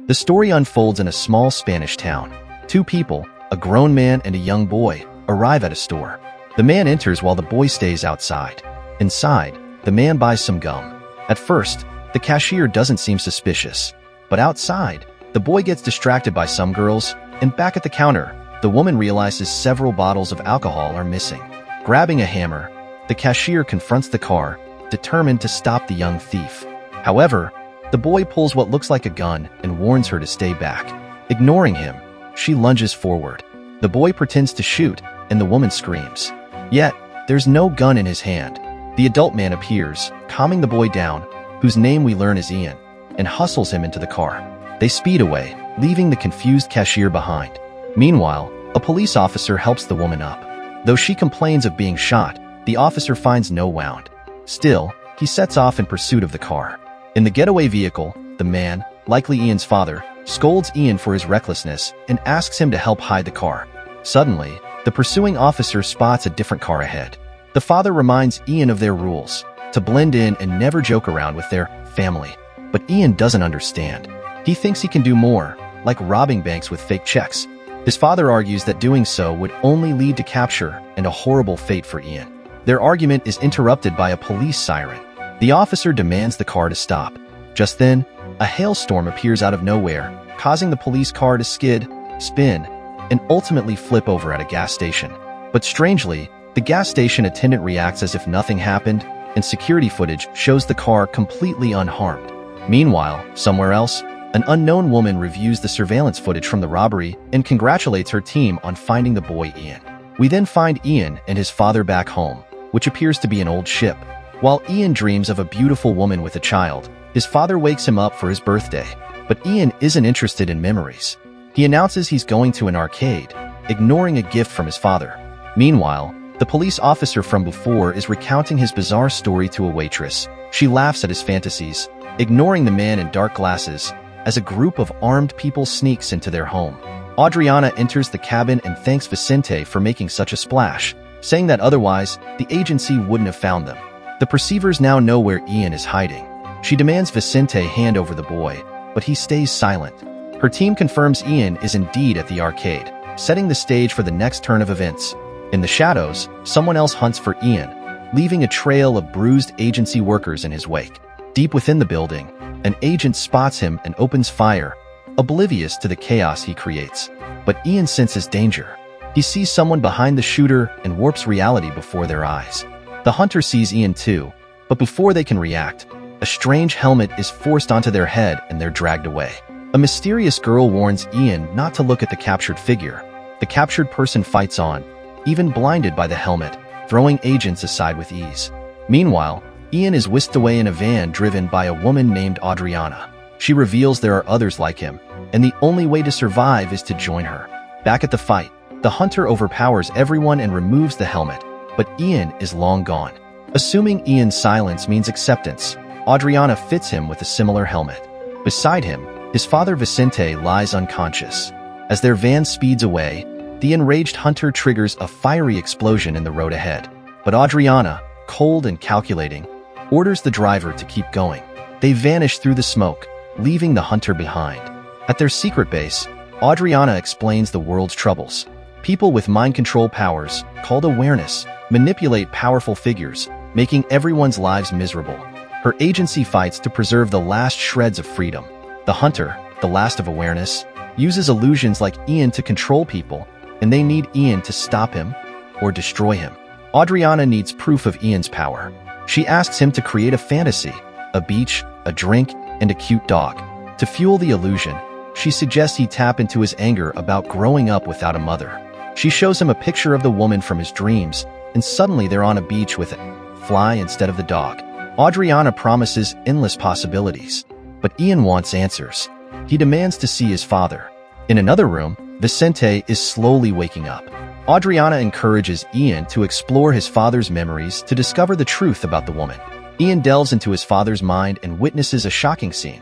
The story unfolds in a small Spanish town. Two people, a grown man and a young boy, arrive at a store. The man enters while the boy stays outside. Inside, the man buys some gum. At first, the cashier doesn't seem suspicious. But outside, the boy gets distracted by some girls, and back at the counter, the woman realizes several bottles of alcohol are missing. Grabbing a hammer, the cashier confronts the car, determined to stop the young thief. However, the boy pulls what looks like a gun and warns her to stay back. Ignoring him, she lunges forward. The boy pretends to shoot, and the woman screams. Yet, there's no gun in his hand. The adult man appears, calming the boy down, whose name we learn is Ian, and hustles him into the car. They speed away, leaving the confused cashier behind. Meanwhile, a police officer helps the woman up. Though she complains of being shot, the officer finds no wound. Still, he sets off in pursuit of the car. In the getaway vehicle, the man, likely Ian's father, scolds Ian for his recklessness and asks him to help hide the car. Suddenly, the pursuing officer spots a different car ahead. The father reminds Ian of their rules, to blend in and never joke around with their family. But Ian doesn't understand. He thinks he can do more, like robbing banks with fake checks. His father argues that doing so would only lead to capture and a horrible fate for Ian. Their argument is interrupted by a police siren. The officer demands the car to stop. Just then, a hailstorm appears out of nowhere, causing the police car to skid, spin, and ultimately flip over at a gas station. But strangely, the gas station attendant reacts as if nothing happened, and security footage shows the car completely unharmed. Meanwhile, somewhere else, an unknown woman reviews the surveillance footage from the robbery and congratulates her team on finding the boy Ian. We then find Ian and his father back home, which appears to be an old ship. While Ian dreams of a beautiful woman with a child, his father wakes him up for his birthday. But Ian isn't interested in memories. He announces he's going to an arcade, ignoring a gift from his father. Meanwhile, the police officer from before is recounting his bizarre story to a waitress. She laughs at his fantasies, ignoring the man in dark glasses, as a group of armed people sneaks into their home. Adriana enters the cabin and thanks Vicente for making such a splash, saying that otherwise, the agency wouldn't have found them. The perceivers now know where Ian is hiding. She demands Vicente hand over the boy, but he stays silent. Her team confirms Ian is indeed at the arcade, setting the stage for the next turn of events. In the shadows, someone else hunts for Ian, leaving a trail of bruised agency workers in his wake. Deep within the building, an agent spots him and opens fire, oblivious to the chaos he creates. But Ian senses danger. He sees someone behind the shooter and warps reality before their eyes. The hunter sees Ian too, but before they can react, a strange helmet is forced onto their head and they're dragged away. A mysterious girl warns Ian not to look at the captured figure. The captured person fights on, even blinded by the helmet, throwing agents aside with ease. Meanwhile, Ian is whisked away in a van driven by a woman named Adriana. She reveals there are others like him, and the only way to survive is to join her. Back at the fight, the hunter overpowers everyone and removes the helmet, but Ian is long gone. Assuming Ian's silence means acceptance, Adriana fits him with a similar helmet. Beside him, his father Vicente lies unconscious. As their van speeds away, the enraged hunter triggers a fiery explosion in the road ahead. But Adriana, cold and calculating, orders the driver to keep going. They vanish through the smoke, leaving the hunter behind. At their secret base, Adriana explains the world's troubles. People with mind control powers, called awareness, manipulate powerful figures, making everyone's lives miserable. Her agency fights to preserve the last shreds of freedom. The hunter, the last of awareness, uses illusions like Ian to control people, and they need Ian to stop him or destroy him. Adriana needs proof of Ian's power. She asks him to create a fantasy, a beach, a drink, and a cute dog. To fuel the illusion, she suggests he tap into his anger about growing up without a mother. She shows him a picture of the woman from his dreams, and suddenly they're on a beach with a fly instead of the dog. Adriana promises endless possibilities, but Ian wants answers. He demands to see his father. In another room, Vicente is slowly waking up. Adriana encourages Ian to explore his father's memories to discover the truth about the woman. Ian delves into his father's mind and witnesses a shocking scene.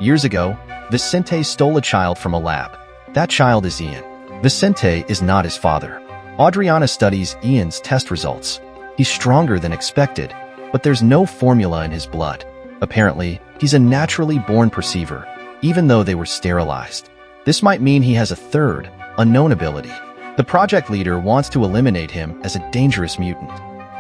Years ago, Vicente stole a child from a lab. That child is Ian. Vicente is not his father. Adriana studies Ian's test results. He's stronger than expected, but there's no formula in his blood. Apparently, he's a naturally born perceiver, even though they were sterilized. This might mean he has a third, unknown ability. The project leader wants to eliminate him as a dangerous mutant.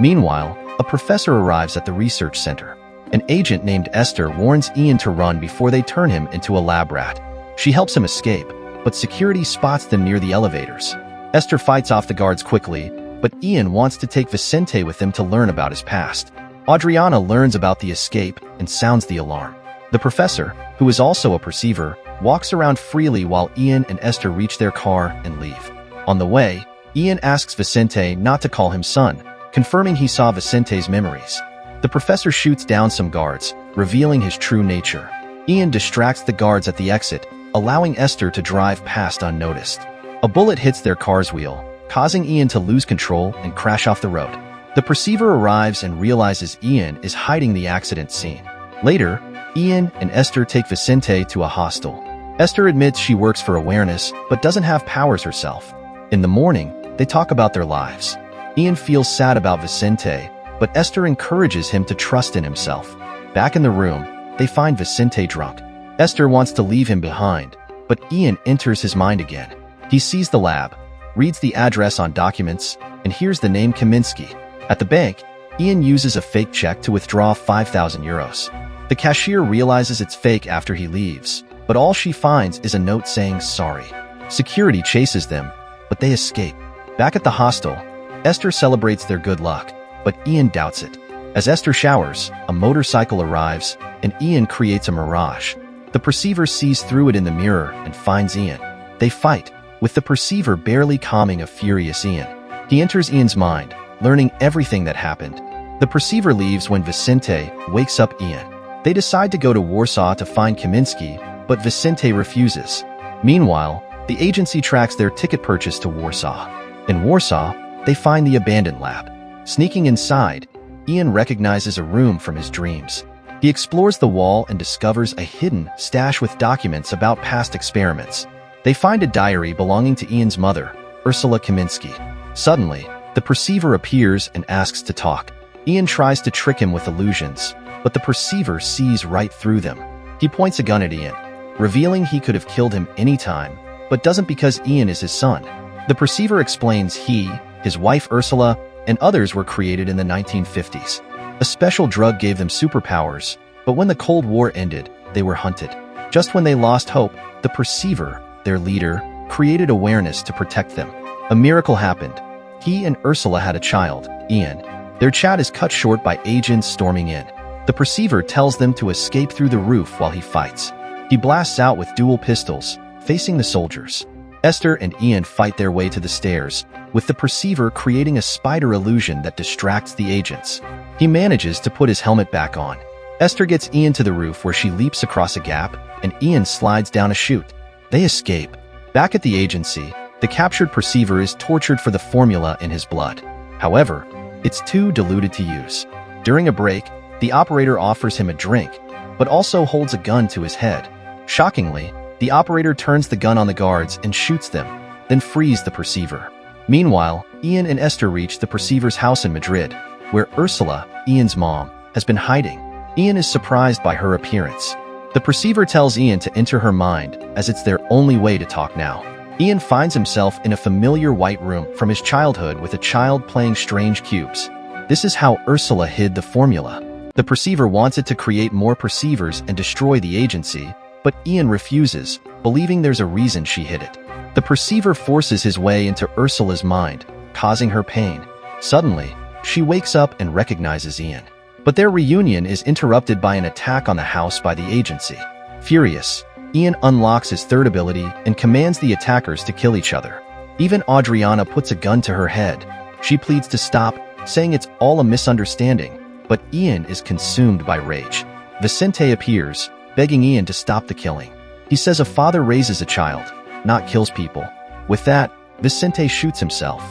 Meanwhile, a professor arrives at the research center. An agent named Esther warns Ian to run before they turn him into a lab rat. She helps him escape, but security spots them near the elevators. Esther fights off the guards quickly, but Ian wants to take Vicente with him to learn about his past. Adriana learns about the escape and sounds the alarm. The professor, who is also a perceiver, walks around freely while Ian and Esther reach their car and leave. On the way, Ian asks Vicente not to call him son, confirming he saw Vicente's memories. The professor shoots down some guards, revealing his true nature. Ian distracts the guards at the exit, allowing Esther to drive past unnoticed. A bullet hits their car's wheel, causing Ian to lose control and crash off the road. The perceiver arrives and realizes Ian is hiding the accident scene. Later, Ian and Esther take Vicente to a hostel. Esther admits she works for awareness, but doesn't have powers herself. In the morning, they talk about their lives. Ian feels sad about Vicente, but Esther encourages him to trust in himself. Back in the room, they find Vicente drunk. Esther wants to leave him behind, but Ian enters his mind again. He sees the lab, reads the address on documents, and hears the name Kaminsky. At the bank, Ian uses a fake check to withdraw 5,000 euros. The cashier realizes it's fake after he leaves, but all she finds is a note saying sorry. Security chases them, but they escape. Back at the hostel, Esther celebrates their good luck, but Ian doubts it. As Esther showers, a motorcycle arrives, and Ian creates a mirage. The perceiver sees through it in the mirror and finds Ian. They fight, with the perceiver barely calming a furious Ian. He enters Ian's mind, learning everything that happened. The perceiver leaves when Vicente wakes up Ian. They decide to go to Warsaw to find Kaminsky, but Vicente refuses. Meanwhile, the agency tracks their ticket purchase to Warsaw. In Warsaw, they find the abandoned lab. Sneaking inside, Ian recognizes a room from his dreams. He explores the wall and discovers a hidden stash with documents about past experiments. They find a diary belonging to Ian's mother, Ursula Kaminsky. Suddenly, the perceiver appears and asks to talk. Ian tries to trick him with illusions, but the perceiver sees right through them. He points a gun at Ian, revealing he could have killed him anytime, but doesn't because Ian is his son. The perceiver explains he, his wife Ursula, and others were created in the 1950s. A special drug gave them superpowers, but when the Cold War ended, they were hunted. Just when they lost hope, the perceiver, their leader, created awareness to protect them. A miracle happened. He and Ursula had a child, Ian. Their chat is cut short by agents storming in. The perceiver tells them to escape through the roof while he fights. He blasts out with dual pistols, facing the soldiers. Esther and Ian fight their way to the stairs, with the perceiver creating a spider illusion that distracts the agents. He manages to put his helmet back on. Esther gets Ian to the roof where she leaps across a gap, and Ian slides down a chute. They escape. Back at the agency, the captured perceiver is tortured for the formula in his blood. However, it's too diluted to use. During a break, the operator offers him a drink, but also holds a gun to his head. Shockingly, the operator turns the gun on the guards and shoots them, then frees the perceiver. Meanwhile, Ian and Esther reach the perceiver's house in Madrid, where Ursula, Ian's mom, has been hiding. Ian is surprised by her appearance. The perceiver tells Ian to enter her mind, as it's their only way to talk now. Ian finds himself in a familiar white room from his childhood with a child playing strange cubes. This is how Ursula hid the formula. The perceiver wants it to create more perceivers and destroy the agency, but Ian refuses, believing there's a reason she hid it. The perceiver forces his way into Ursula's mind, causing her pain. Suddenly, she wakes up and recognizes Ian. But their reunion is interrupted by an attack on the house by the agency. Furious, Ian unlocks his third ability and commands the attackers to kill each other. Even Adriana puts a gun to her head. She pleads to stop, saying it's all a misunderstanding, but Ian is consumed by rage. Vicente appears, begging Ian to stop the killing. He says a father raises a child, not kills people. With that, Vicente shoots himself.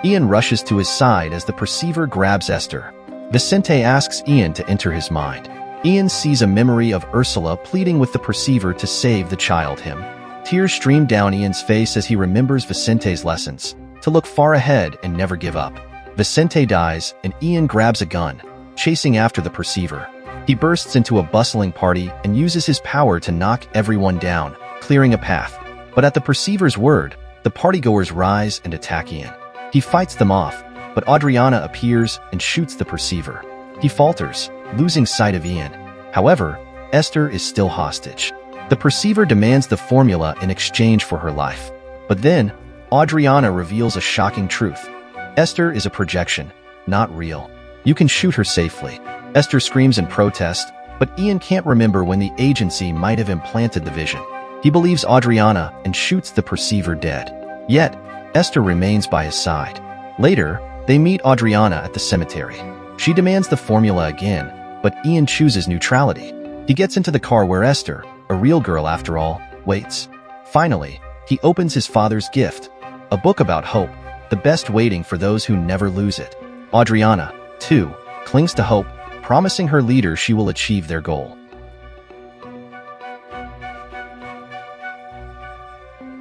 Ian rushes to his side as the perceiver grabs Esther. Vicente asks Ian to enter his mind. Ian sees a memory of Ursula pleading with the perceiver to save the child him. Tears stream down Ian's face as he remembers Vicente's lessons, to look far ahead and never give up. Vicente dies, and Ian grabs a gun, chasing after the perceiver. He bursts into a bustling party and uses his power to knock everyone down, clearing a path. But at the perceiver's word, the partygoers rise and attack Ian. He fights them off, but Adriana appears and shoots the perceiver. He falters, losing sight of Ian. However, Esther is still hostage. The perceiver demands the formula in exchange for her life. But then, Adriana reveals a shocking truth. Esther is a projection, not real. You can shoot her safely. Esther screams in protest, but Ian can't remember when the agency might have implanted the vision. He believes Adriana and shoots the perceiver dead. Yet, Esther remains by his side. Later, they meet Adriana at the cemetery. She demands the formula again, but Ian chooses neutrality. He gets into the car where Esther, a real girl after all, waits. Finally, he opens his father's gift, a book about hope, the best waiting for those who never lose it. Adriana, too, clings to hope, promising her leader she will achieve their goal.